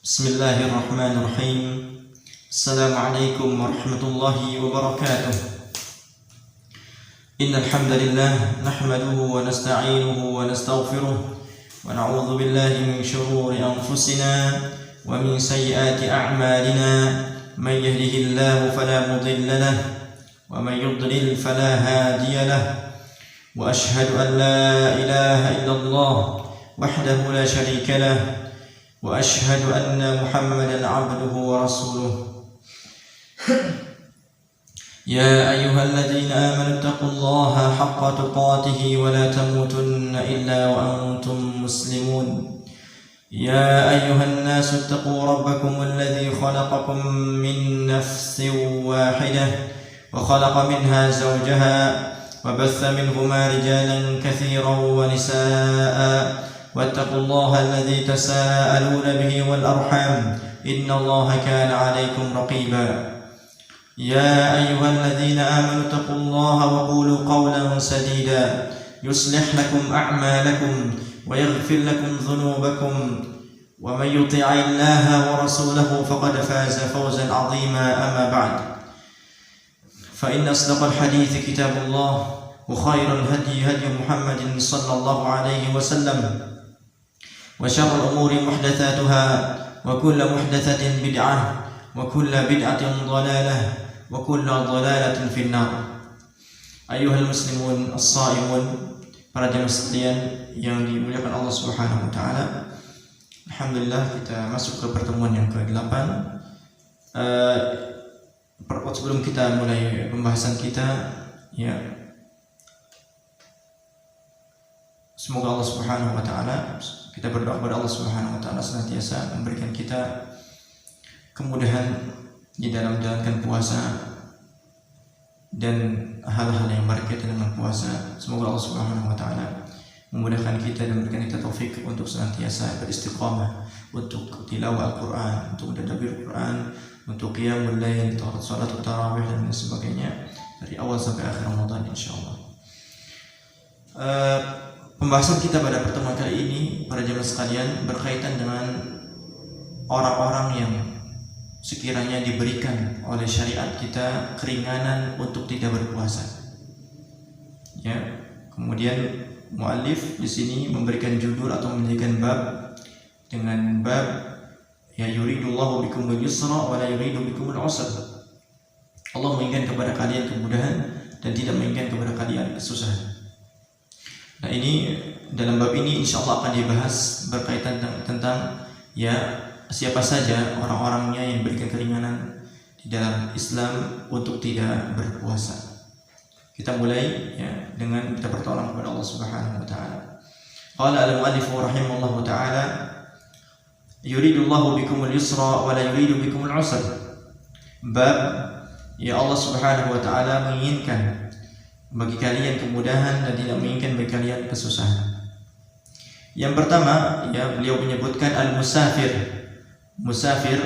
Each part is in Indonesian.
بسم الله الرحمن الرحيم. السلام عليكم ورحمة الله وبركاته. إن الحمد لله نحمده ونستعينه ونستغفره ونعوذ بالله من شرور أنفسنا ومن سيئات أعمالنا. من يهده الله فلا مضل له ومن يضلل فلا هادي له. وأشهد أن لا إله إلا الله وحده لا شريك له وأشهد أن محمدا عبده ورسوله. يا أيها الذين آمنوا اتقوا الله حق تقاته ولا تموتن إلا وأنتم مسلمون. يا أيها الناس اتقوا ربكم الذي خلقكم من نفس واحدة وخلق منها زوجها وبث منهما رجالا كثيرا ونساء واتقوا الله الذي تساءلون به والأرحام إن الله كان عليكم رقيبا. يا أيها الذين آمنوا اتقوا الله وقولوا قولا سديدا يصلح لكم أعمالكم ويغفر لكم ذنوبكم ومن يطع الله ورسوله فقد فاز فوزا عظيما. أما بعد فإن أصدق الحديث كتاب الله وخير الهدي هدي محمد صلى الله عليه وسلم وشر الأمور محدثاتها وكل محدثة بدعة وكل بدعة ضلالة وكل ضلالة في النار. أيها المسلمون الصائمون, para jemaah sekalian yang dimuliakan Allah Subhanahu wa taala. Alhamdulillah kita masuk ke pertemuan yang ke-8. Sebelum kita mulai pembahasan kita, ya, semoga Allah Subhanahu wa taala, kita berdoa kepada Allah Subhanahu wa taala senantiasa memberikan kita kemudahan di dalam menjalankan puasa dan hal-hal yang berkaitan dengan puasa. Semoga Allah Subhanahu wa taala memudahkan kita dan memberikan kita taufik untuk senantiasa beristiqamah, untuk tilawah Al-Qur'an, untuk tadabbur Al-Qur'an, untuk qiyamul lail, salat tarawih dan sebagainya dari awal sampai akhir Ramadan insyaallah. Pembahasan kita pada pertemuan kali ini, para jemaah sekalian, berkaitan dengan orang-orang yang sekiranya diberikan oleh syariat kita keringanan untuk tidak berpuasa. Ya, kemudian muallif di sini memberikan judul atau menjadikan bab dengan bab ya yuridullahu bikumul yusra wa la yuridu bikumul usra. Allah menginginkan kepada kalian kemudahan dan tidak menginginkan kepada kalian kesusahan. Nah, ini dalam bab ini insyaallah akan dibahas berkaitan tentang ya siapa saja orang-orangnya yang berikan keringanan di dalam Islam untuk tidak berpuasa. Kita mulai ya dengan kita bertolak kepada Allah Subhanahu wa taala. Qala al-muallif rahimahullahu taala, yuridullahu bikumul yusra wa la yuridu bikumul usra. Bab ya Allah Subhanahu wa taala menginginkan bagi kalian kemudahan dan tidak menginginkan bagi kalian kesusahan. Yang pertama, ya beliau menyebutkan al-musafir, musafir.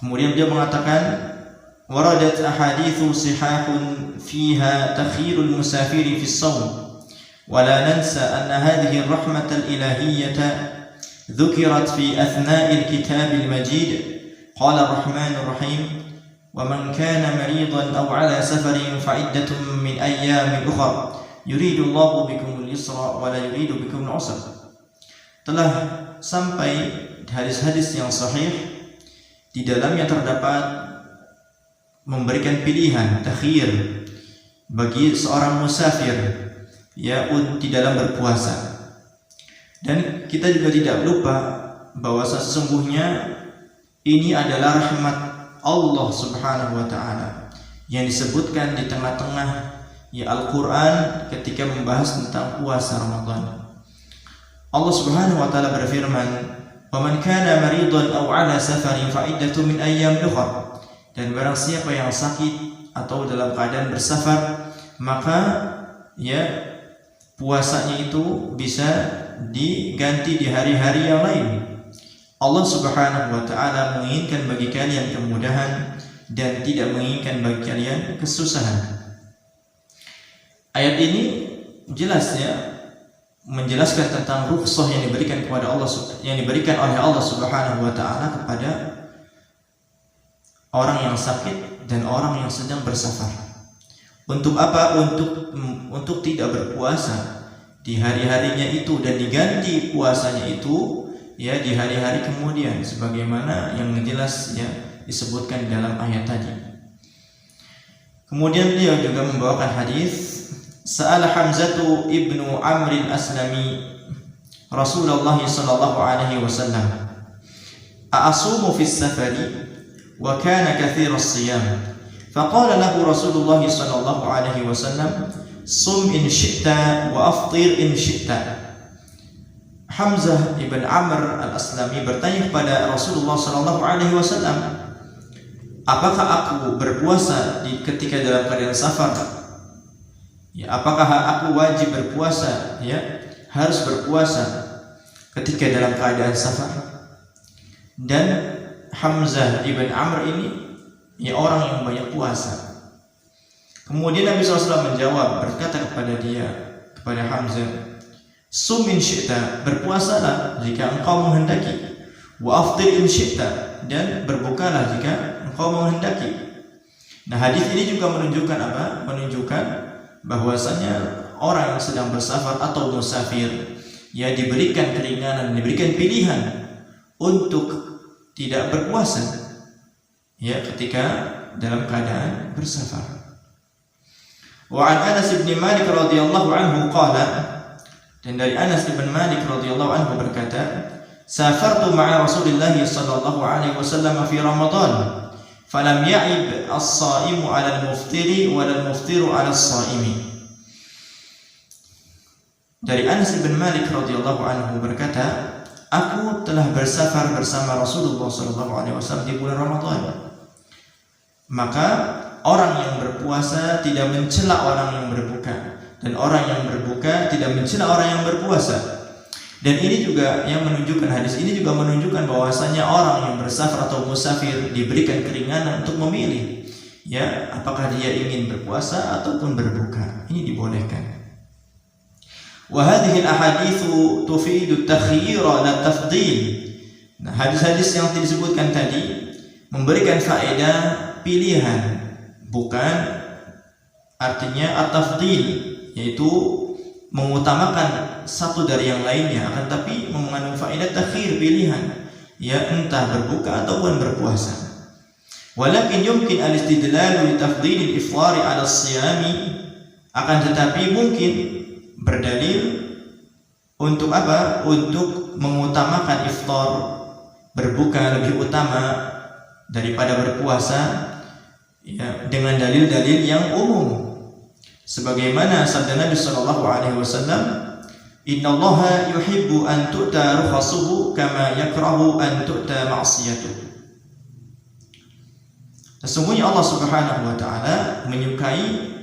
Kemudian beliau mengatakan waradat ahaditsu sihahun fiha takhirul musafiri fi shaum wa la nansa anna hadhihi ar-rahmah al-ilahiyyah dhukirat fi athna'i al-kitab al-majid. Qala ar-rahman ar-rahim وَمَنْ كَانَ مَرِيضًا أَوْ عَلَى سَفَرٍ فَعِدَّةٌ مِنْ أَيَّامٍ أُخَرَ يُرِيدُ اللَّهُ بِكُمُ الْيُسْرَ وَلَا يُرِيدُ بِكُمُ الْعُسْرَ. Telah sampai hadis-hadis yang sahih di dalamnya terdapat memberikan pilihan takhir bagi seorang musafir ya di dalam berpuasa. Dan kita juga tidak lupa bahwa sesungguhnya ini adalah rahmat Allah Subhanahu wa taala yang disebutkan di tengah-tengah ya Al-Qur'an ketika membahas tentang puasa Ramadan. Allah Subhanahu wa taala berfirman, "Wa man kana maridan aw 'ala safarin fa iddatun min ayyamin ukhra." Dan barang siapa yang sakit atau dalam keadaan bersafar, maka ya puasanya itu bisa diganti di hari-hari yang lain. Allah Subhanahu wa taala menginginkan bagi kalian kemudahan dan tidak menginginkan bagi kalian kesusahan. Ayat ini jelas ya menjelaskan tentang rukhsah yang diberikan kepada Allah, yang diberikan oleh Allah Subhanahu wa taala kepada orang yang sakit dan orang yang sedang bersafar. Untuk apa? Untuk tidak berpuasa di hari-harinya itu dan diganti puasanya itu ya di hari-hari kemudian, sebagaimana yang jelas ya disebutkan dalam ayat tadi. Kemudian beliau juga membawakan hadis, Sa'ala Hamzatu ibnu Amr al-Aslami Rasulullah sallallahu alaihi wasallam, a'asumu fi safari wa kana kathir as-siyam. Faqala lahu Rasulullah sallallahu alaihi wasallam, sum in syi'ta wa aftir in syi'ta. Hamzah ibn Amr al-Aslami bertanya kepada Rasulullah sallallahu alaihi wasallam, apakah aku berpuasa ketika dalam keadaan safar? Ya, apakah aku wajib berpuasa? Ya, harus berpuasa ketika dalam keadaan safar. Dan Hamzah ibn Amr ini ya orang yang banyak puasa. Kemudian Nabi SAW menjawab, berkata kepada Hamzah, sum in syi'ta, berpuasalah jika engkau menghendaki, wa aftir in syi'ta, dan berbukalah jika engkau menghendaki. Nah, hadis ini juga menunjukkan apa? Menunjukkan bahwasanya orang yang sedang bersafar atau musafir ya diberikan keringanan, diberikan pilihan untuk tidak berpuasa ya ketika dalam keadaan bersafar. Wa an Anas bin Malik radhiyallahu anhu qala, dan dari Anas bin Malik radhiyallahu anhu berkata, safartu ma'a Rasulillah sallallahu alaihi wasallam fi Ramadan falam ya'ib as-sa'imu 'ala al-muftiri wa al-muftiru 'ala as-sa'imi. Dari Anas bin Malik radhiyallahu anhu berkata, aku telah bersafar bersama Rasulullah sallallahu alaihi wasallam di bulan Ramadan. Maka orang yang berpuasa tidak mencela orang yang berbuka, dan orang yang berbuka tidak mencela orang yang berpuasa. Dan ini juga yang menunjukkan, hadis ini juga menunjukkan bahwasanya orang yang bersafar atau musafir diberikan keringanan untuk memilih ya apakah dia ingin berpuasa ataupun berbuka. Ini dibolehkan. Wa hadhihi al-ahaditsu tufidu at-takhyir la tafdhil. Nah, hadis-hadis yang disebutkan tadi memberikan faedah pilihan, bukan artinya at-tafdhil, yaitu mengutamakan satu dari yang lainnya, akan tapi mengandung faedah takhir, pilihan ya entah berbuka ataupun berpuasa. Walakin yumkin al-istidlal li tafdhil al-ifṭar 'ala as-siyam, akan tetapi mungkin berdalil untuk apa? Untuk mengutamakan iftar, berbuka lebih utama daripada berpuasa ya, dengan dalil-dalil yang umum. Sebagaimana sabda Nabi sallallahu alaihi wasallam, innallaha yuhibbu an tu'ta rukhasuhu kama yakrahu an tu'ta ma'siyatuhu. Sesungguhnya Allah Subhanahu wa taala menyukai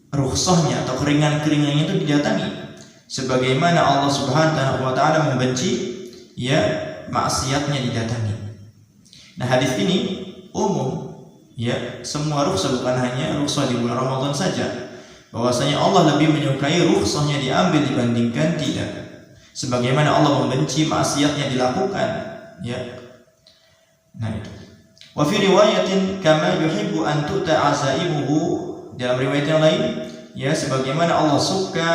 rukhsahnya atau keringan-keringannya itu didatangi, sebagaimana Allah Subhanahu wa taala membenci ya maksiatnya didatangi. Nah, hadis ini umum ya, semua rukhsah, bukan hanya rukhsah di bulan Ramadan saja. Bahwasanya Allah lebih menyukai rukhsahnya diambil dibandingkan tidak, sebagaimana Allah membenci maksiatnya dilakukan ya. Nah, itu. Wa fi riwayatin kama yuhibbu an tu'ta azaimuhu, dalam riwayat yang lain ya sebagaimana Allah suka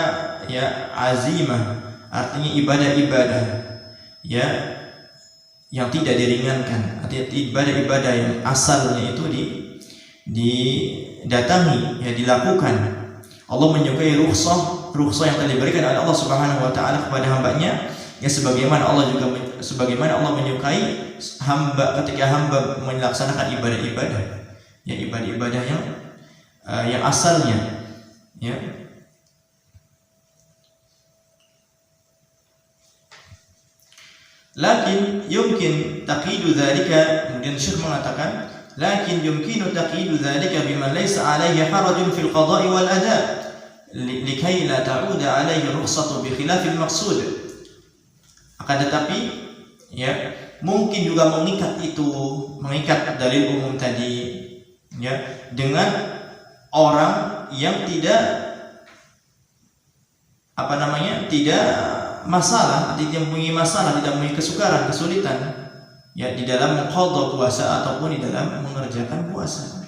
ya azimah, artinya ibadah-ibadah ya yang tidak diringankan, artinya ibadah-ibadah yang asalnya itu didatangi ya, dilakukan. Allah menyukai rukhsah yang telah diberikan oleh Allah Subhanahu wa taala kepada hambanya ya, sebagaimana Allah menyukai hamba ketika hamba melaksanakan ibadah-ibadah ya, ibadah-ibadah yang asalnya ya. Lakin yumkin taqidu dzalika, kemudian Syekh mengatakan, lakin yumkinu taqidu dzalika biman laysa alaihi harajun fil qada'i wal ada' likay la ta'uda alaihi rukhsatu bi khilafil maqsud. Akan tetapi ya mungkin juga mengikat dalil umum tadi ya dengan orang yang tidak tidak masalah, tidak mempunyai masalah, tidak mempunyai kesukaran, kesulitan ya di dalam mengqadha puasa ataupun di dalam mengerjakan puasa.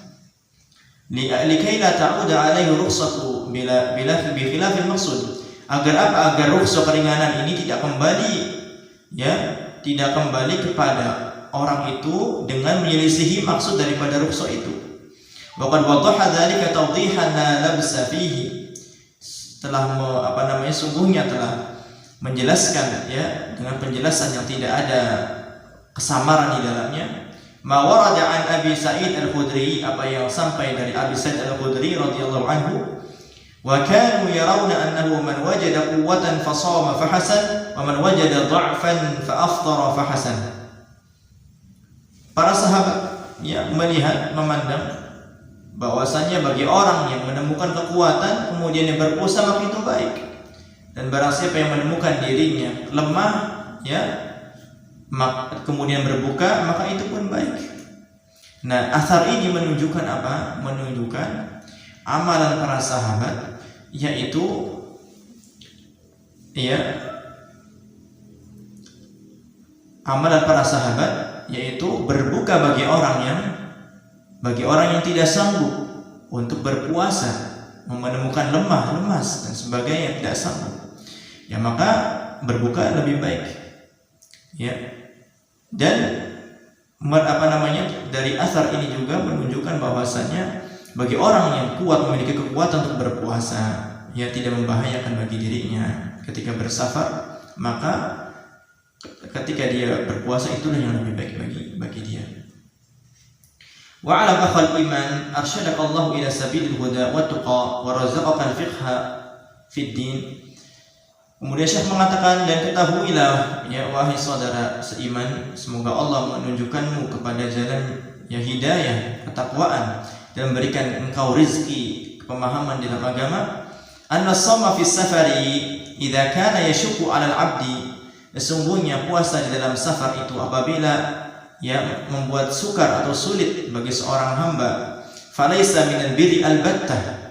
Likai la ta'uda alaihi rukhsatu bila bi khilafil maqsud. Agar apa? Agar rukhsah keringanan ini tidak kembali kepada orang itu dengan menyelisihi maksud daripada rukhsah itu. Waqad wadaha dzalika tawdihan la labsa fihi. Sungguhnya telah menjelaskan ya dengan penjelasan yang tidak ada kesamaran di dalamnya. Ma warada an Abi Sa'id Al-Khudri, apa yang sampai dari Abi Sa'id Al-Khudri radhiyallahu anhu, wa kanu yarawna annahu man wajada quwwatan fa shama fa hasan wa man wajada dha'fan fa aftara fa hasan. Para sahabat ya melihat, memandang bahwasanya bagi orang yang menemukan kekuatan kemudian yang berpuasa maka itu baik, dan barang siapa yang menemukan dirinya lemah ya kemudian berbuka maka itu pun baik. Nah, asar ini menunjukkan apa? Menunjukkan amalan para sahabat, yaitu amalan para sahabat yaitu berbuka bagi orang yang tidak sanggup untuk berpuasa, menemukan lemah, lemas dan sebagainya, tidak sanggup. Ya maka berbuka lebih baik. Ya. Dan dari asar ini juga menunjukkan bahwasanya bagi orang yang kuat, memiliki kekuatan untuk berpuasa, ya tidak membahayakan bagi dirinya ketika bersafar, maka ketika dia berpuasa itulah yang lebih baik bagi dia. Wa 'ala akhal iman arsyadaka Allah ila sabilil huda wa tuqa wa razaqaka al-fiqha fid din. Kemudian Syekh mengatakan, dan ketahuilah ya wahai saudara seiman, semoga Allah menunjukkanmu kepada jalan ya hidayah, ketakwaan, dan memberikan engkau rezeki pemahaman dalam agama. Anna shawma fi safari idza kana yashqu 'ala al-'abdi, sesungguhnya puasa di dalam safar itu apabila ya membuat sukar atau sulit bagi seorang hamba, falaisa minal birri albattah,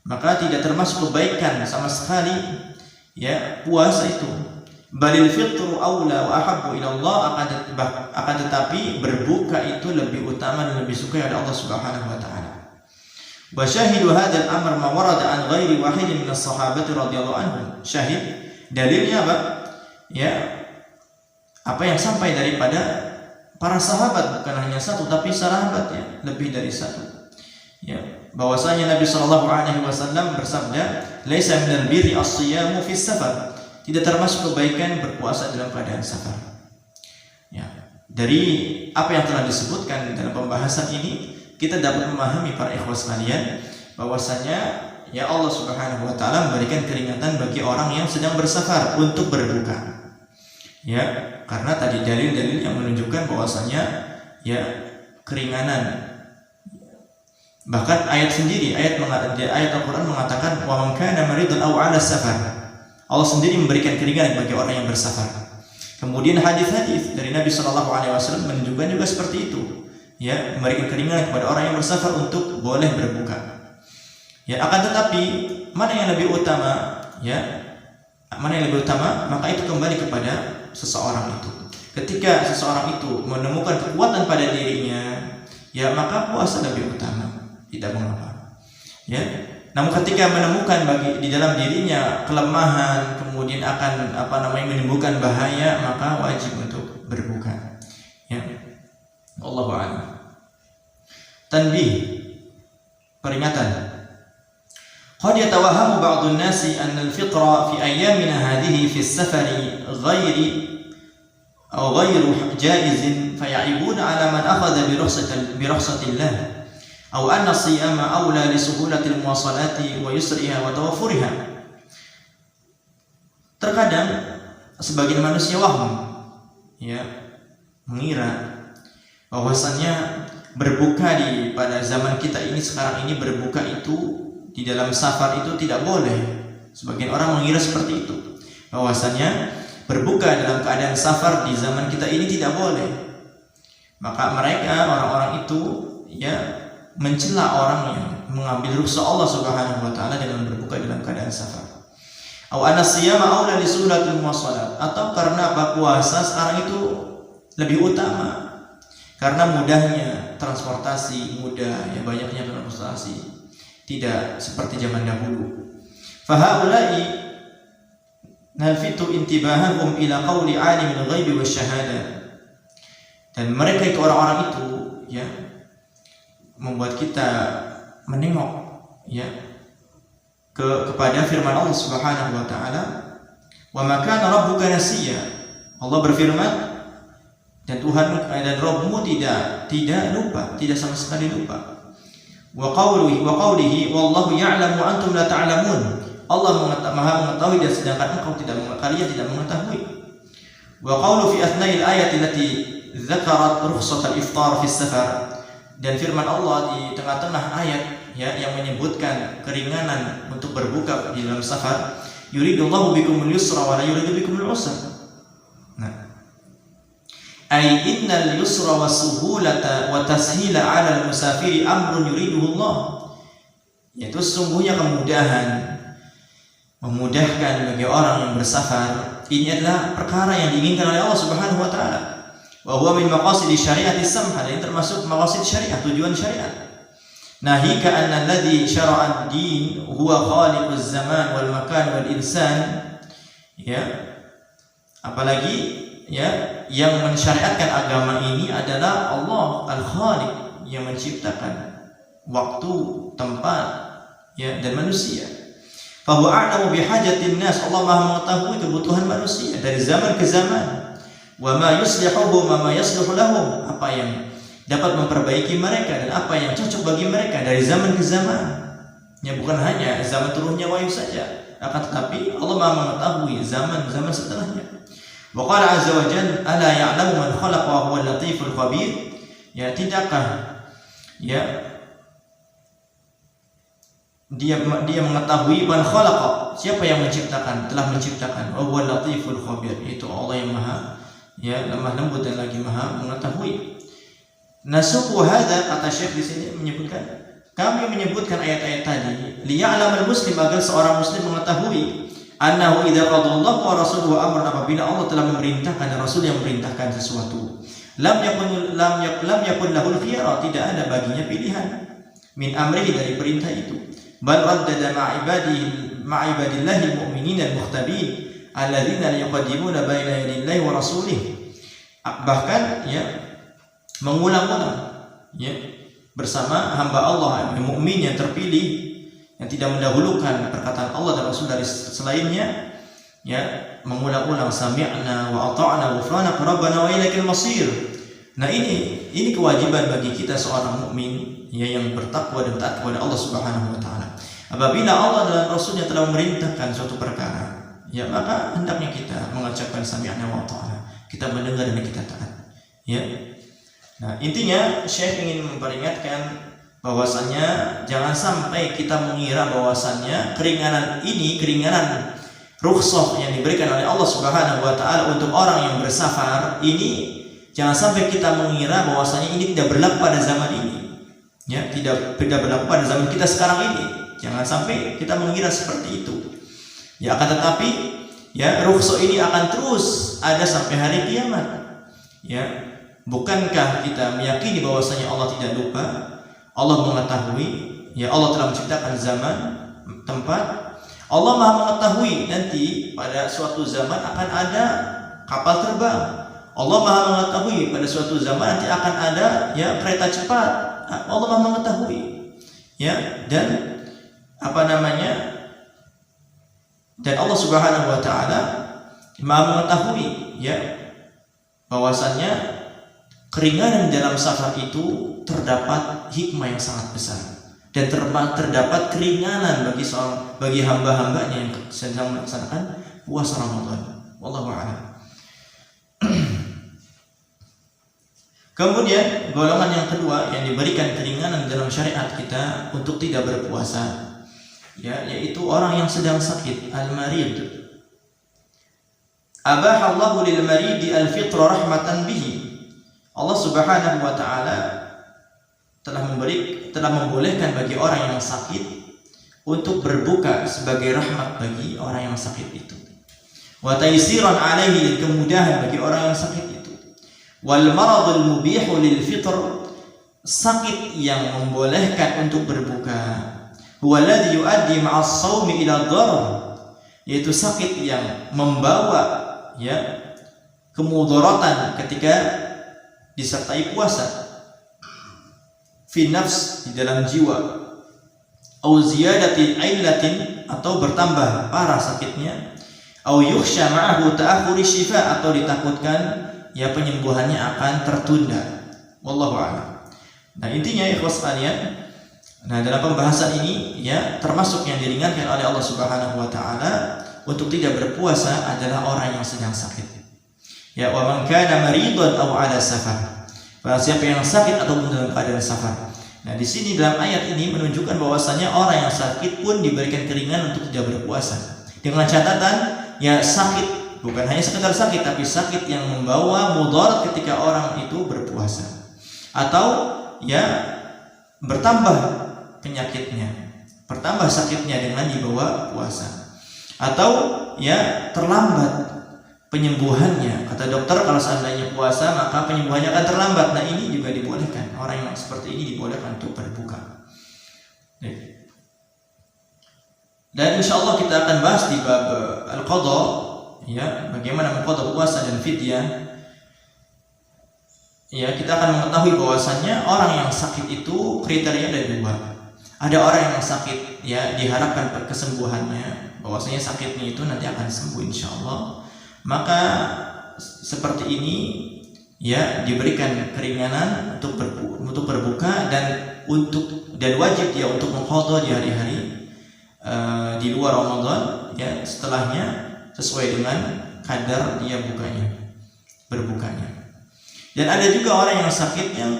maka tidak termasuk kebaikan sama sekali ya puasa itu. Balil fitru aula wa ahabbu ila Allah, akan tetapi berbuka itu lebih utama dan lebih suka kepada Allah Subhanahu wa taala. Wa syahidu hadzal amr ma warada an ghairi wahidin min as-sahabati radhiyallahu anhum. Syahid dalilnya apa? Ya apa yang sampai daripada para sahabat, bukan hanya satu tapi sahabat ya lebih dari satu. Ya, bahwasanya Nabi sallallahu alaihi wasallam bersabda, "Laisa minal birri as-siyamu fi safar." Tidak termasuk kebaikan berpuasa dalam keadaan safar. Ya, dari apa yang telah disebutkan dalam pembahasan ini, kita dapat memahami para ikhwah sekalian bahwasanya ya Allah Subhanahu wa taala memberikan keringanan bagi orang yang sedang bersafar untuk berbuka. Ya, karena tadi dalil-dalil yang menunjukkan bahwasanya ya keringanan. Bahkan ayat Al-Qur'an mengatakan wa man kana maridan aw 'ala safar. Allah sendiri memberikan keringanan bagi orang yang bersafar. Kemudian hadis-hadis dari Nabi sallallahu alaihi wasallam menunjukkan juga seperti itu. Ya, memberikan keringanan kepada orang yang bersafar untuk boleh berbuka. Ya, akan tetapi mana yang lebih utama? Ya, mana yang lebih utama? Maka itu kembali kepada seseorang itu. Ketika seseorang itu menemukan kekuatan pada dirinya, ya maka puasa lebih utama, tidak mengapa. Ya. Namun ketika menemukan di dalam dirinya kelemahan, kemudian akan menimbulkan bahaya, maka wajib untuk berbuka. Ya. Allahu a'lam. Tanbih, peringatan. قد يتوهم بعض الناس أن الفطر في أيامنا هذه في السفر غير جائز فيعيبون على من أخذ برخصة الله أو أن الصيام أولى لسهولة المواصلات ويسرها وتوفرها. Terkadang sebagian manusia waham ya mengira bahwasanya berbuka pada zaman kita ini sekarang ini berbuka itu di dalam safar itu tidak boleh. Sebagian orang mengira seperti itu, bahwasanya berbuka dalam keadaan safar di zaman kita ini tidak boleh. Maka mereka orang-orang itu ya mencela orang yang mengambil rukhsah Allah Subhanahu wa taala dengan berbuka dalam keadaan safar. Atau anna siyama aula li sulatil muwassalat, atau karena apa puasa sekarang itu lebih utama karena mudahnya transportasi, mudah ya, banyaknya transportasi, tidak seperti zaman dahulu. Fa haula'i nalfitu intibahahum ila qawli alimil ghaibi wasyahada, dan mereka itu orang-orang itu ya membuat kita menengok ya kepada firman Allah Subhanahu wa taala, wa ma kana rabbuka nasiya. Allah berfirman, dan Tuhan dan Rabbmu tidak lupa, tidak sama sekali lupa. Wa qawlihi wallahu ya'lamu wa antum la ta'lamun. Allah Maha mengetahui dan sedangkan kalian tidak mengetahui. Wa qawlu fi athna'il ayati allati dzakarat rukhsat al-iftar fi safar, dan firman Allah di tengah-tengah ayat ya yang menyebutkan keringanan untuk berbuka di dalam safar, yuridullahu bikumul yusra wa la yuridu bikumul usra. Nah, ay innal yusra was-suhulata wa tashila 'ala al-musafiri amrun yuriduhu Allah. Yaitu sesungguhnya kemudahan, memudahkan bagi orang yang bersafar, ini adalah perkara yang diinginkan oleh Allah Subhanahu wa taala. Wa huwa min maqasid syari'ati samha, ini termasuk maqasid syariat, tujuan syariat. Nahika anna alladhi syara'a ad-din huwa khaliquz zaman wal makan wal insan, ya, apalagi ya yang mensyariatkan agama ini adalah Allah Al-Khaliq yang menciptakan waktu, tempat ya dan manusia. Fa huwa a'lamu bihajatin nas, Allah Maha mengetahui kebutuhan manusia dari zaman ke zaman. Wa ma yuslihuhum wa ma yasluhu lahum, apa yang dapat memperbaiki mereka dan apa yang cocok bagi mereka dari zaman ke zaman. Ya, bukan hanya zaman turunnya wahyu saja, akan tetapi Allah Maha mengetahui zaman-zaman setelahnya. Wa qala azza wa jalla ala ya'lamu man khalaqa wa huwal latiful khabir. Ya, tidakkah ya dia mengetahui man khalaqa, siapa yang menciptakan, telah menciptakan, wa huwal latiful khabir, itu Allah yang Maha ya lemah lembut dan lagi Maha mengetahui. Nasuku hadza, kata Syekh di sini menyebutkan, kami menyebutkan ayat-ayat tadi liya'lamal muslim, agar seorang muslim mengetahui annahu idza qadallahu wa rasuluhu amran, apabila Allah telah memerintahkan dan Rasul yang memerintahkan sesuatu, lam yakun lahul khiyara, tidak ada baginya pilihan min amrihi, dari perintah itu. Bal raddada ma'ibadillahil mu'minin al-mukhtabin alladzina yuqaddimuna baina yadillahi wa rasulih, bahkan ya mengulang-ulang ya bersama hamba Allah yang mukmin yang terpilih, yang tidak mendahulukan perkataan Allah dan Rasul dari selainnya, ya mengulang-ulang sami'na wa ata'na ghufranaka rabbana wa ilaikal masir. Nah, ini kewajiban bagi kita seorang mukmin ya yang bertakwa dan taat kepada Allah Subhanahu wa taala. Apabila Allah dan Rasulnya telah memerintahkan suatu perkara, ya maka hendaknya kita mengucapkan sami'na wa ata'na, kita mendengar dan kita taat. Ya. Nah, intinya Syekh ingin memperingatkan bahwasannya jangan sampai kita mengira bahwasannya keringanan ini, keringanan rukhsah yang diberikan oleh Allah Subhanahu wa taala untuk orang yang bersafar ini, jangan sampai kita mengira bahwasannya ini tidak berlaku pada zaman ini. Ya, tidak berlaku pada zaman kita sekarang ini. Jangan sampai kita mengira seperti itu. Ya, akan tetapi ya rukhsah ini akan terus ada sampai hari kiamat. Ya, bukankah kita meyakini bahwasanya Allah tidak lupa? Allah mengetahui, ya Allah telah menciptakan zaman, tempat. Allah Maha mengetahui nanti pada suatu zaman akan ada kapal terbang. Allah Maha mengetahui pada suatu zaman nanti akan ada ya kereta cepat. Allah Maha mengetahui. Ya, dan dan Allah Subhanahu wa taala Maha mengetahui ya bahwasannya keringanan dalam safar itu terdapat hikmah yang sangat besar, dan terdapat keringanan bagi hamba-hambanya yang sedang melaksanakan puasa Ramadan. Wallahu a'lam. Kemudian golongan yang kedua yang diberikan keringanan dalam syariat kita untuk tidak berpuasa, ya, yaitu orang yang sedang sakit, al-marid. Abahallahu lil maridi al-fitra rahmatan bihi. Allah Subhanahu wa taala telah membolehkan bagi orang yang sakit untuk berbuka sebagai rahmat bagi orang yang sakit itu. Wa taysiran alaihi, kemudahan bagi orang yang sakit itu. Wal maradul mubihu lil fitr, sakit yang membolehkan untuk berbuka. Huwa alladhi yuaddi ma'as shaumi ila dharar, yaitu sakit yang membawa kemudaratan ketika disertai puasa. Fi nafs, di dalam jiwa. Au ziyadati illatin, atau bertambah parah sakitnya. Au yukhsha ma'ahu ta'akhuri syifa, atau ditakutkan penyembuhannya akan tertunda. Wallahu a'lam. Nah, intinya ikhwas sekalian, dalam pembahasan ini termasuk yang diringankan oleh Allah Subhanahu wa taala untuk tidak berpuasa adalah orang yang sedang sakit. Wa man kana maridan aw 'ala safar. Barang siapa yang sakit ataupun dalam keadaan safar. Nah, di sini dalam ayat ini menunjukkan bahwasanya orang yang sakit pun diberikan keringanan untuk tidak berpuasa. Dengan catatan sakit bukan hanya sekedar sakit, tapi sakit yang membawa mudarat ketika orang itu berpuasa. Atau bertambah penyakitnya, bertambah sakitnya dengan dibawa puasa. Atau terlambat penyembuhannya. Kata dokter, kalau seandainya puasa maka penyembuhannya akan terlambat. Nah, ini juga dibolehkan. Orang yang seperti ini dibolehkan untuk berbuka. Dan insya Allah kita akan bahas di bab al-qadha, bagaimana mengqadha puasa dan fidyah. Kita akan mengetahui bahwasannya orang yang sakit itu kriteria ada dua. Ada orang yang sakit diharapkan kesembuhannya, bahwasanya sakitnya itu nanti akan sembuh insya Allah. Maka seperti ini diberikan keringanan untuk berbuka dan wajib dia untuk mengqadha di hari-hari di luar Ramadan setelahnya sesuai dengan kadar dia berbukanya. Dan ada juga orang yang sakit yang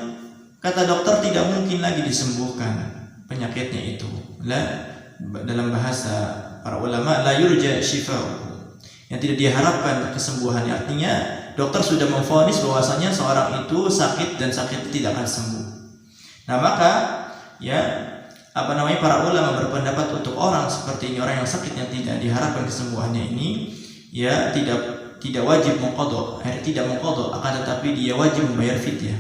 kata dokter tidak mungkin lagi disembuhkan penyakitnya itu. Dalam bahasa para ulama, la yurja shifa'uhu, yang tidak diharapkan kesembuhannya. Artinya dokter sudah memvonis bahwasanya seorang itu sakit dan sakit itu tidak akan sembuh. Nah, maka para ulama berpendapat untuk orang seperti ini, orang yang sakit yang tidak diharapkan kesembuhannya ini, tidak wajib mengqadha, tidak mengqadha, akan tetapi dia wajib membayar fidyah.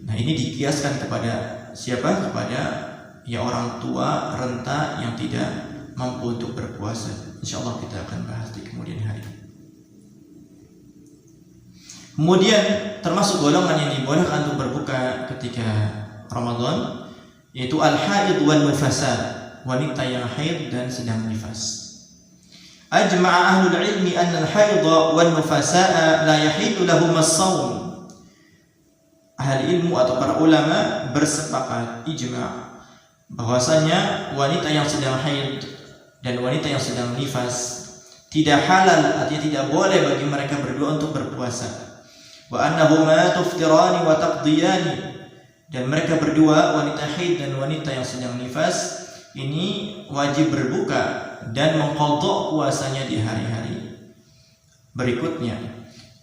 Nah, ini dikiaskan kepada siapa? Kepada orang tua renta yang tidak mampu untuk berpuasa. Insyaallah kita akan bahas di kemudian hari. Kemudian termasuk golongan yang dibolehkan untuk berbuka ketika Ramadan, yaitu al-haid wan nufasa, wanita yang haid dan sedang nifas. Ajma'a ahlul ilmi anna al-haid wan nufasaa la yahilu lahum as-shaum. Ahli ilmu atau para ulama bersepakat ijma' bahwasanya wanita yang sedang haid dan wanita yang sedang nifas tidak halal, artinya tidak boleh bagi mereka berdua untuk berpuasa. Wa annahuma tuftirani wa taqdiyani, dan mereka berdua, wanita haid dan wanita yang sedang nifas, ini wajib berbuka dan mengqadha puasanya di hari-hari berikutnya.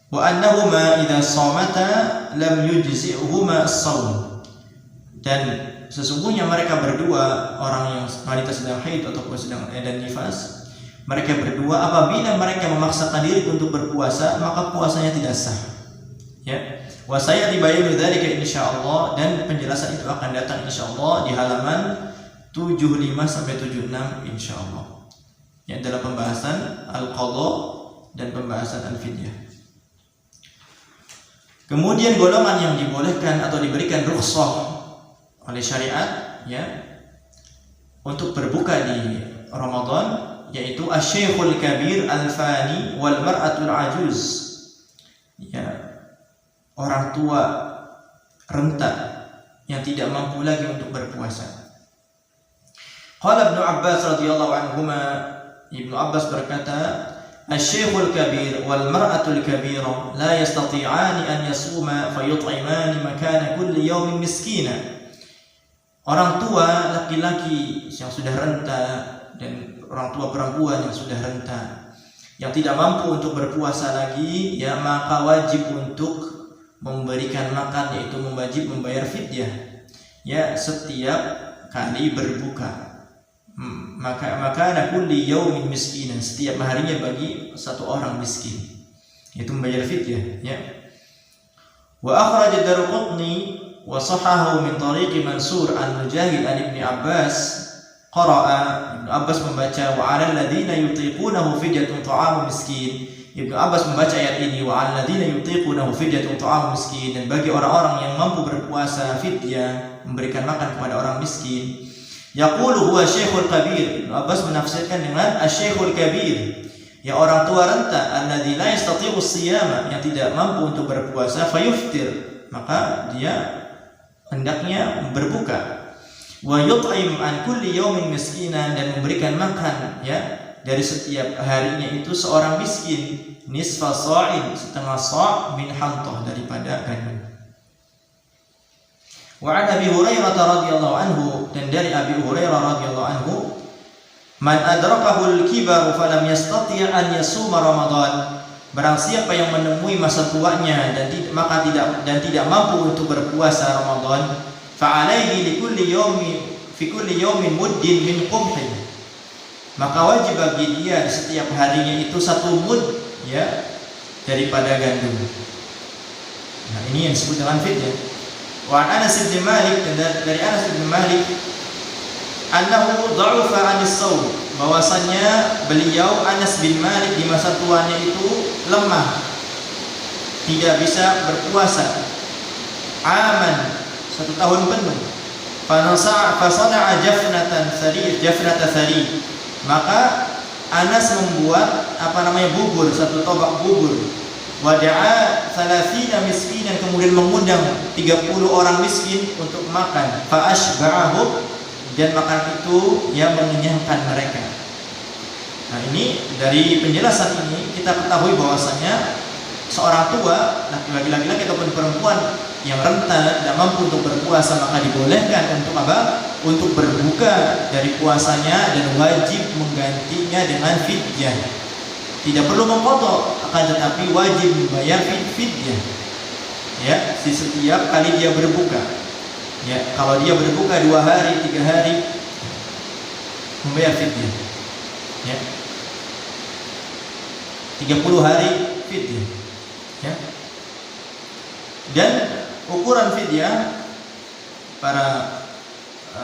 Wa annahuma idza shamata lam yujzi'uhuma as-shaum, dan sesungguhnya mereka berdua, orang yang wanita sedang haid ataupun sedang dan nifas, mereka berdua apabila mereka memaksakan diri untuk berpuasa, maka puasanya tidak sah. Wa sayatibayanu dzalika insyaallah, dan penjelasan itu akan datang insyaallah di halaman 75 sampai 76 insyaallah. Dalam pembahasan al-qadha dan pembahasan al-fidyah. Kemudian golongan yang dibolehkan atau diberikan rukhsah oleh syariat untuk berbuka di Ramadan, yaitu asy-syaikhul kabir al-fani wal mar'atul ajuz, orang tua renta yang tidak mampu lagi untuk berpuasa. Qala Ibnu Abbas radhiyallahu anhuma, Ibnu Abbas berkata, asy-syaikhul kabir wal mar'atul kabira la yastati'ani an yasuma fayut'imani makana kulli yawmin miskina. Orang tua laki-laki yang sudah renta dan orang tua perempuan yang sudah renta yang tidak mampu untuk berpuasa lagi, maka wajib untuk memberikan makan, yaitu wajib membayar fidyah setiap kali berbuka. maka kulli yaumin miskinan, setiap harinya bagi satu orang miskin, itu membayar fidyah, ya. Wa akhraj ad-Darqutni wa sahahu min tariq Mansur an Mujahid an Ibnu Abbas qara'a, Ibnu Abbas membaca wa 'alal ladzina yutiqunahu fidyatun ta'amu miskin. Ibnu Abbas membaca ayat ini wa 'alal ladzina yutiqunahu fidyatun ta'amu miskin, dan bagi orang-orang yang mampu berpuasa fidyah, memberikan makan kepada orang miskin. Yaqulu huwa syekhul kabir. Ibnu Abbas menafsirkan dengan asy-syekhul kabir, ya orang tua renta, alladzi la yastati'u as-siyama, yang tidak mampu untuk berpuasa, fayuftir, maka dia hendaknya berbuka. Wa yut'im an kulli yaumin miskinan, dan memberikan makan, ya, dari setiap harinya itu seorang miskin, nisfa sa'in, setengah sa' min hantah, daripada gandum. Wa an Abi Hurairah radhiyallahu anhu, dan dari Abi Hurairah radhiyallahu anhu, man adrakahu al-kibaru falam yastati' an yasuma Ramadan, barang siapa yang menemui masa tuanya dan tidak mampu untuk berpuasa Ramadan, fa alaihi likulli yawmin muddin min qumhin, maka wajib bagi dia setiap harinya itu satu mud, ya, daripada gandum. Nah, ini yang disebut dengan fidyah. Wa Anas bin Malik, dari Anas bin Malik, annahu dha'ufa 'anis shaum, bahwasanya beliau Anas bin Malik di masa tuanya itu lemah, tidak bisa berpuasa. Aman, 1 tahun penuh. Fasana'a jafnata sari, maka Anas membuat bubur, 1 tobak bubur. Wada'a 30 miskinan, kemudian mengundang 30 orang miskin untuk makan. Fa ashba'ahum, dan makan itu yang mengenyangkan mereka. Nah, ini dari penjelasan ini kita ketahui bahwasanya seorang tua, laki-laki ataupun perempuan yang rentan tidak mampu untuk berpuasa, maka dibolehkan untuk untuk berbuka dari puasanya, dan wajib menggantinya dengan fidyah. Tidak perlu memotong, akan tetapi wajib membayar fidyah, ya, di setiap kali dia berbuka. Ya, kalau dia berbuka 2 hari, 3 hari, membayar fidyah, ya. 30 hari fidyah, ya. Dan ukuran fidyah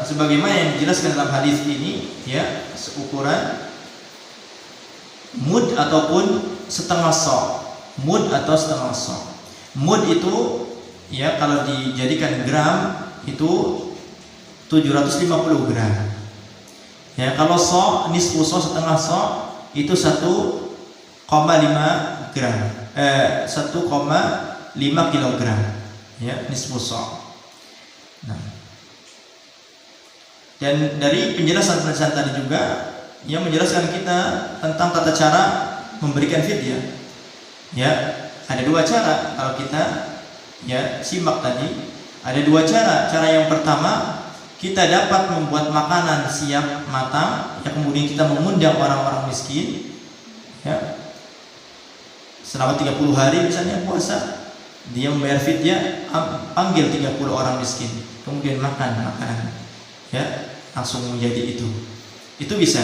sebagaimana yang dijelaskan dalam hadis ini, ya, seukuran mud ataupun setengah sa'. Mud atau setengah sa'. Mud itu, ya, kalau dijadikan gram itu 750 gram. Ya, kalau sa', nisfu sa', setengah sa', itu 1,5 gram. 1,5 kilogram. Ya, nisfu sa'. Nah. Dan dari penjelasan tadi juga, yang menjelaskan kita tentang tata cara memberikan fidyah. Ya, ada 2 cara kalau kita, ya, simak tadi. Ada 2 cara. Cara yang pertama, kita dapat membuat makanan siap matang, ya, kemudian kita mengundang orang-orang miskin, ya, selama 30 hari misalnya puasa, dia membayar fidyah, panggil 30 orang miskin, kemudian makan makanan, ya, langsung menjadi itu bisa.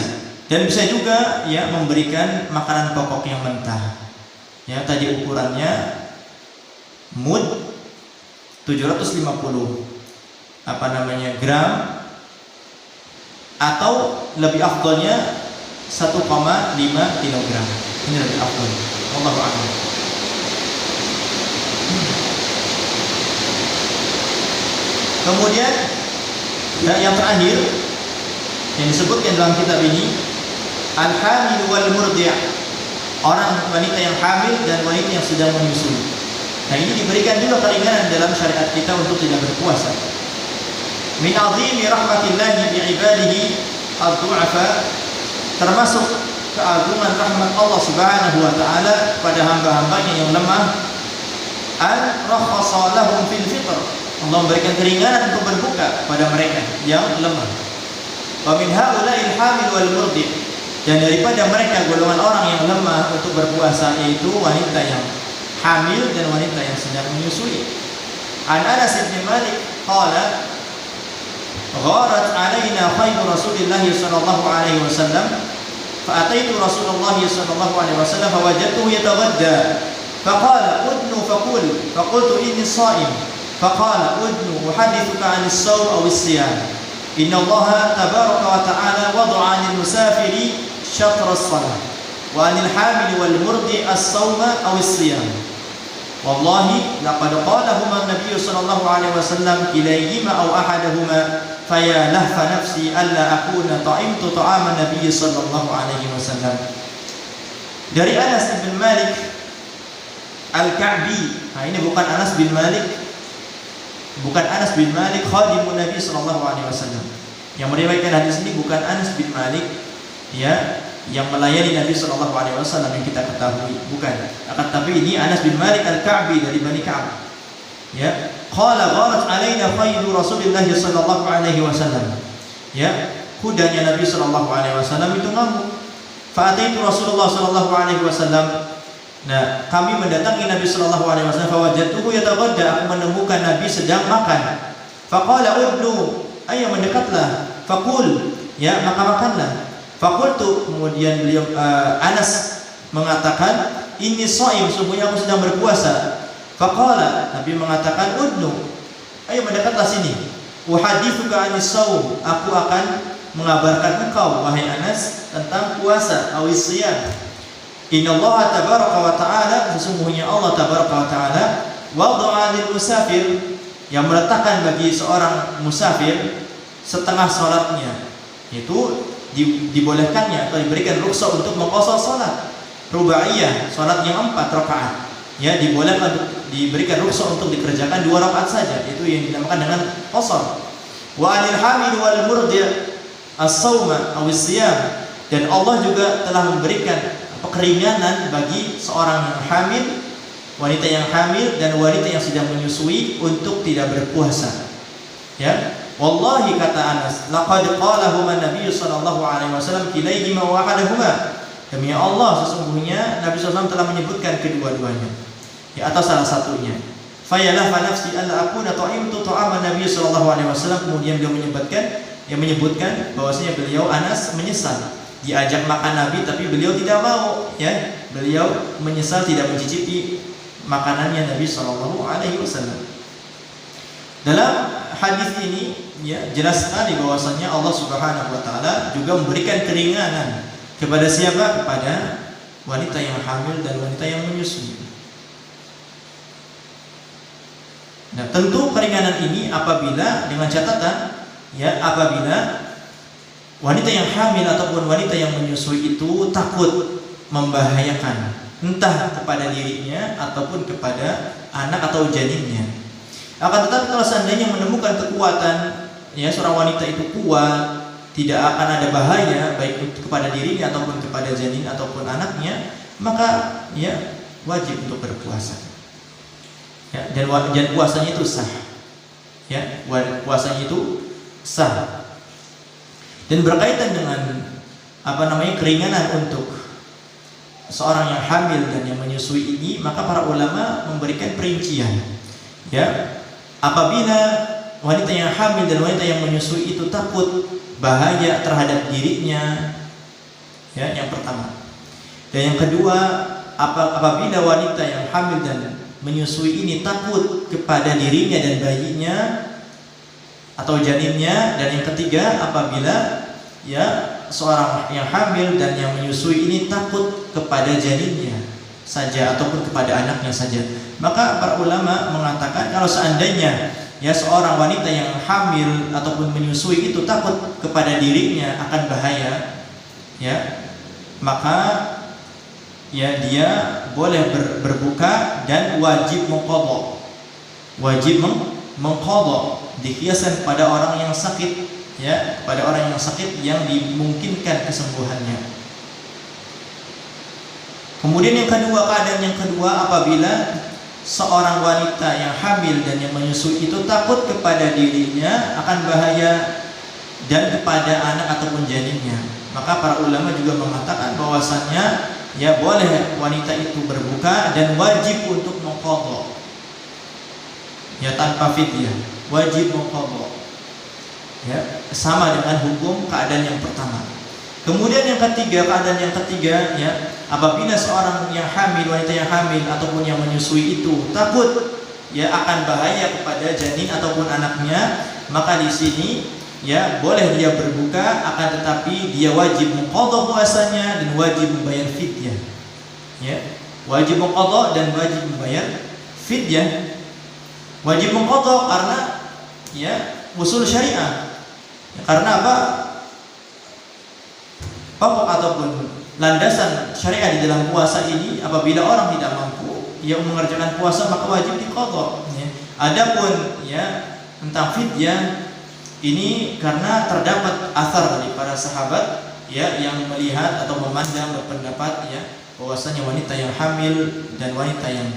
Dan bisa juga, ya, memberikan makanan pokok yang mentah, ya, tadi ukurannya mud 750 gram, atau lebih afdolnya 1,5 kilogram. Ini lebih afdol. Wallahu a'lam. Kemudian, ya, yang terakhir yang disebutkan dalam kitab ini, al-hamil wal murdi', orang wanita yang hamil dan wanita yang sedang menyusui. Nah, ini diberikan juga keringanan dalam syariat kita untuk tidak berpuasa. Min azimi rahmatillahi bi'ibadihi ad-du'afa, termasuk keagungan rahmat Allah Subhanahu wa taala pada hamba-hambanya yang lemah, an rakhasa lahum fil fitr, Allah memberikan keringanan untuk berbuka pada mereka yang lemah. Wa min haula'il hamil wal murdi', dan daripada mereka golongan orang yang lemah untuk berpuasa, yaitu wanita yang hamil dan wanita yang sedang menyusui. An Anas bin Malik qala gharat alaina khaylu Rasulillah sallallahu alaihi wasallam فأتيت رسول الله صلى الله عليه وسلم فوجدته يتغدى فقال أدن فقلت إني صائم فقال أدن أحدثك عن الصوم أو الصيام إن الله تبارك وتعالى وضع عن المسافر شطر الصلاة وعن الحامل والمرضع الصوم أو الصيام والله لقد قالهما النبي صلى الله عليه وسلم إليهما أو أحدهما فيا لهف نفسي ألا أكون طعمت طعام النبي صلى الله عليه وسلم. Dari Anas bin Malik Al-Ka'bi. Nah, ini bukan Anas bin Malik khadimun Nabi sallallahu alaihi wasallam. Yang meriwayatkan hadis ini bukan Anas bin Malik ya, yang melayani Nabi sallallahu alaihi wasallam yang kita ketahui, bukan. Akan tapi ini Anas bin Malik Al-Ka'bi dari Bani Ka'ab. Ya, qala gharat alaina khaylu Rasulillah sallallahu alaihi wasallam. Ya, kudanya Nabi sallallahu alaihi wasallam itu ngamuk. Fa ataitu Rasulullah sallallahu alaihi wasallam. Nah, kami mendatangi Nabi sallallahu alaihi wasallam, fa wajadtuhu yataghadda, aku menemukan Nabi sedang makan. Fa qala udnu, ayo mendekatlah. Faqul, ya, maka makanlah. Faqultu, kemudian beliau Anas mengatakan, ini shaim, sungguhnya aku sedang berpuasa. Faqala, Nabi mengatakan udnu, ayo mendekatlah sini. Uhadithuka anis shaum, aku akan mengabarkan engkau wahai Anas tentang puasa atau siyam. Innallaha tabaraka wa ta'ala, sesungguhnya Allah tabaraka wa ta'ala wada'a lil musafir, yang meletakkan bagi seorang musafir setengah salatnya, itu dibolehkannya atau diberikan rukhsah untuk mengqashar salat rubaiyah, salat yang 4 rakaat. Ya, dibolehkan untuk diberikan rukhsah untuk dikerjakan 2 rakaat saja, itu yang dinamakan dengan qashar. Wa anil hamil wal murdi' as-sauma aw as-siyam, dan Allah juga telah memberikan keringanan bagi seorang yang hamil, wanita yang hamil dan wanita yang sedang menyusui untuk tidak berpuasa. Ya, wallahi kata Anas, laqad qalahuma Nabi sallallahu alaihi wasallam kilaihima wa ahadahuma. Demi Allah, sesungguhnya Nabi SAW telah menyebutkan kedua-duanya, ya, atau salah satunya. Fayalah fa nafsi alla akuna ta'imtu ta'ama Nabi sallallahu alaihi wasallam. Kemudian beliau menyebutkan bahwasanya beliau Anas menyesal diajak makan Nabi tapi beliau tidak mau, ya. Beliau menyesal tidak mencicipi makanannya Nabi sallallahu alaihi wasallam. Dalam hadis ini, ya, jelas sekali bahwasanya Allah Subhanahu wa taala juga memberikan keringanan kepada siapa? Kepada wanita yang hamil dan wanita yang menyusui. Nah, tentu keringanan ini apabila dengan catatan, ya, apabila wanita yang hamil ataupun wanita yang menyusui itu takut membahayakan entah kepada dirinya ataupun kepada anak atau janinnya. Akan tetapi kalau seandainya menemukan kekuatan, ya, seorang wanita itu kuat, tidak akan ada bahaya baik kepada dirinya ataupun kepada janin ataupun anaknya, maka, ya, wajib untuk berpuasa. Ya, dan puasanya itu sah. Ya, puasanya itu sah. Dan berkaitan dengan keringanan untuk seorang yang hamil dan yang menyusui ini, maka para ulama memberikan perincian. Ya, apabila wanita yang hamil dan wanita yang menyusui itu takut bahaya terhadap dirinya, ya, yang pertama. Dan yang kedua, apabila wanita yang hamil dan menyusui ini takut kepada dirinya dan bayinya atau janinnya. Dan yang ketiga, apabila, ya, seorang yang hamil dan yang menyusui ini takut kepada janinnya saja ataupun kepada anaknya saja, maka para ulama mengatakan kalau seandainya, ya, seorang wanita yang hamil ataupun menyusui itu takut kepada dirinya akan bahaya, ya, maka, ya, dia boleh berbuka dan wajib mengqadha, dikiaskan pada orang yang sakit, ya, pada orang yang sakit yang dimungkinkan kesembuhannya. Kemudian keadaan yang kedua, apabila seorang wanita yang hamil dan yang menyusui itu takut kepada dirinya akan bahaya dan kepada anak ataupun janinnya, maka para ulama juga mengatakan bahwasannya, ya, boleh wanita itu berbuka dan wajib untuk mengqadha, ya, tanpa fidyah, wajib mengqadha. Ya, sama dengan hukum keadaan yang pertama. Kemudian yang ketiga, keadaan yang ketiga, ya, apabila seorang yang hamil, wanita yang hamil ataupun yang menyusui itu takut ya akan bahaya kepada janin ataupun anaknya, maka di sini ya boleh dia berbuka, akan tetapi dia wajib mengqadha puasanya dan wajib membayar fidyah. Ya, wajib mengqadha dan wajib membayar fidyah. Wajib mengqadha karena ya usul syariah. Ya, karena apa? Pokok ataupun landasan syariat di dalam puasa ini, apabila orang tidak mampu ia mengerjakan puasa maka wajib diqadha. Ya. Adapun ya tentang fidyah ini karena terdapat asar dari para sahabat ya yang melihat atau memandang berpendapat ya bahwasanya wanita yang hamil dan wanita yang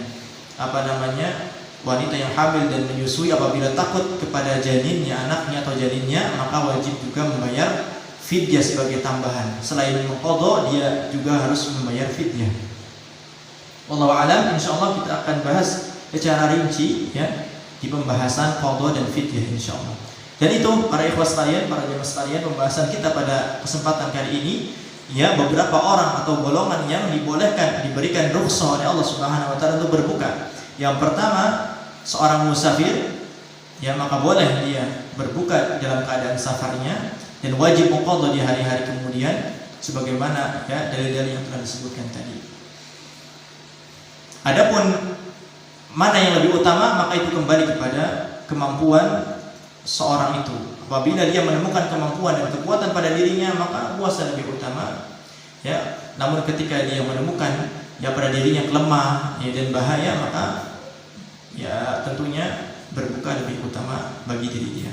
wanita yang hamil dan menyusui apabila takut kepada janinnya, anaknya atau janinnya, maka wajib juga membayar fidyah sebagai tambahan. Selain mengqadha, dia juga harus membayar fidyah. Wallahu a'lam. Insyaallah kita akan bahas secara rinci ya di pembahasan qadha dan fidyah insyaallah. Dan itu para ikhwah sekalian, para jemaah sekalian, pembahasan kita pada kesempatan kali ini ya beberapa orang atau golongan yang dibolehkan diberikan rukhsah oleh Allah Subhanahu wa taala untuk berbuka. Yang pertama, seorang musafir ya maka boleh dia berbuka dalam keadaan safarnya dan wajib mengqadha di hari-hari kemudian sebagaimana ya dalil-dalil yang telah disebutkan tadi. Adapun mana yang lebih utama, maka itu kembali kepada kemampuan seorang itu. Apabila dia menemukan kemampuan dan kekuatan pada dirinya, maka puasa lebih utama. Ya, namun ketika dia menemukan ya pada dirinya kelemah ya, dan bahaya, maka ya tentunya berbuka lebih utama bagi diri dia.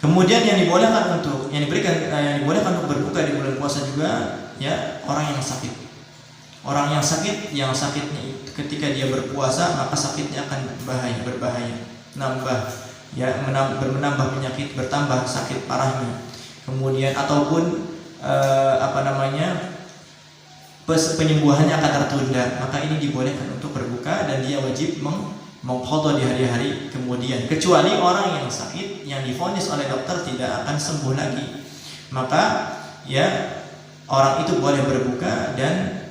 Kemudian yang dibolehkan untuk untuk berbuka di bulan puasa juga ya orang yang sakit. Orang yang sakit, yang sakitnya ketika dia berpuasa maka sakitnya akan berbahaya, menambah penyakit, bertambah sakit parahnya. Kemudian ataupun penyembuhannya akan tertunda, maka ini dibolehkan untuk berbuka dan dia wajib mengqadha di hari-hari kemudian, kecuali orang yang sakit yang divonis oleh dokter tidak akan sembuh lagi, maka ya orang itu boleh berbuka dan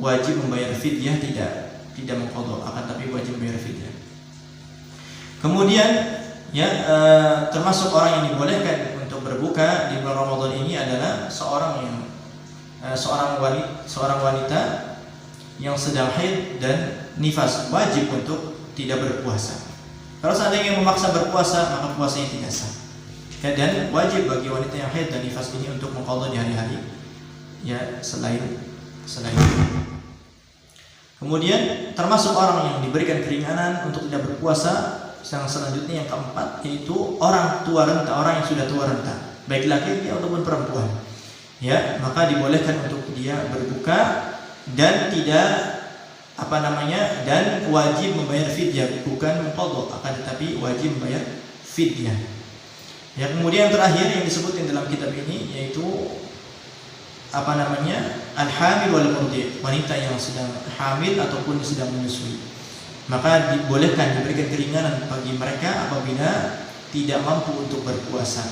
wajib membayar fidyah, tidak mengqadha, akan tapi wajib membayar fidyah. Kemudian ya termasuk orang yang dibolehkan untuk berbuka di bulan Ramadan ini adalah seorang wanita yang sedang haid dan nifas, wajib untuk tidak berpuasa. Kalau seandainya memaksa berpuasa, maka puasanya tidak sah. Dan wajib bagi wanita yang haid dan nifas ini untuk mengqadha di hari-hari ya selain itu. Kemudian termasuk orang yang diberikan keringanan untuk tidak berpuasa yang selanjutnya yang keempat, yaitu orang tua renta, orang yang sudah tua renta, baik laki-laki ataupun perempuan. Ya, maka dibolehkan untuk dia berbuka dan dan wajib membayar fidyah, bukan mengqadha, akan tetapi wajib membayar fidyah. Ya, kemudian yang terakhir yang disebutkan dalam kitab ini yaitu al-hamil wal murdi', wanita yang sedang hamil ataupun sedang menyusui. Maka dibolehkan diberikan keringanan bagi mereka apabila tidak mampu untuk berpuasa.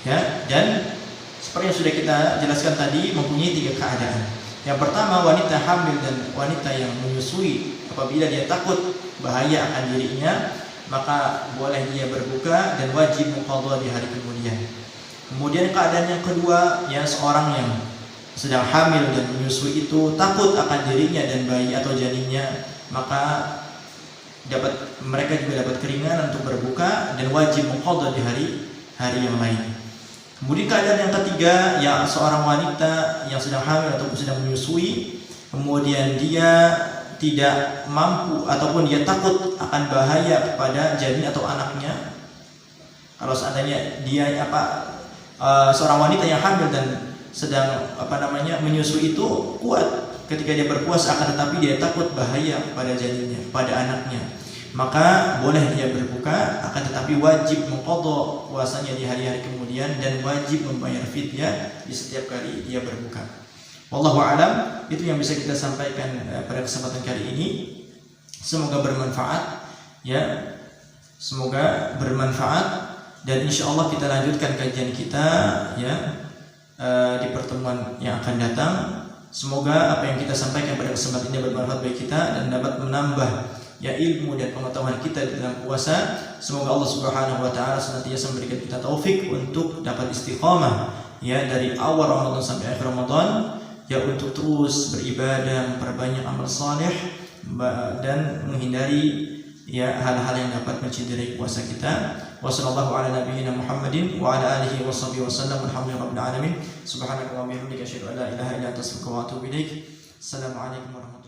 Ya, dan seperti yang sudah kita jelaskan tadi, mempunyai 3 keadaan. Yang pertama, wanita hamil dan wanita yang menyusui apabila dia takut bahaya akan dirinya, maka boleh dia berbuka dan wajib mengqadha di hari kemudian. Kemudian keadaan yang kedua, ya seorang yang sedang hamil dan menyusui itu takut akan dirinya dan bayi atau janinnya, maka mereka juga dapat keringanan untuk berbuka dan wajib mengqadha di hari yang lain. Kemudian keadaan yang ketiga, ya seorang wanita yang sedang hamil ataupun sedang menyusui, kemudian dia tidak mampu ataupun dia takut akan bahaya kepada janin atau anaknya. Kalau seandainya dia seorang wanita yang hamil dan sedang menyusui itu kuat ketika dia berpuasa, akan tetapi dia takut bahaya kepada janinnya, pada anaknya, maka boleh dia berbuka, akan tetapi wajib mengqadha puasanya di hari-hari kemudian dan wajib membayar fidyah di setiap kali dia berbuka. Wallahu a'lam. Itu yang bisa kita sampaikan pada kesempatan kali ini. Semoga bermanfaat ya. Semoga bermanfaat Dan insya Allah kita lanjutkan kajian kita ya di pertemuan yang akan datang. Semoga apa yang kita sampaikan pada kesempatan ini bermanfaat bagi kita dan dapat menambah ya ilmu dan pengetahuan kita di dalam puasa. Semoga Allah Subhanahu wa taala senantiasa memberikan kita taufik untuk dapat istiqamah ya dari awal Ramadan sampai akhir Ramadan ya, untuk terus beribadah, memperbanyak amal saleh dan menghindari ya hal-hal yang dapat mencederai puasa kita. Wassallallahu ala nabiyyina Muhammadin wa ala alihi washabbihi wasallam. Alhamdulillahirabbil alamin. Subhanakallahumma wa bihamdika asyhadu an la ilaha illa anta astaghfiruka wa atubu ilaik. Assalamualaikum warahmatullahi wabarakatuh.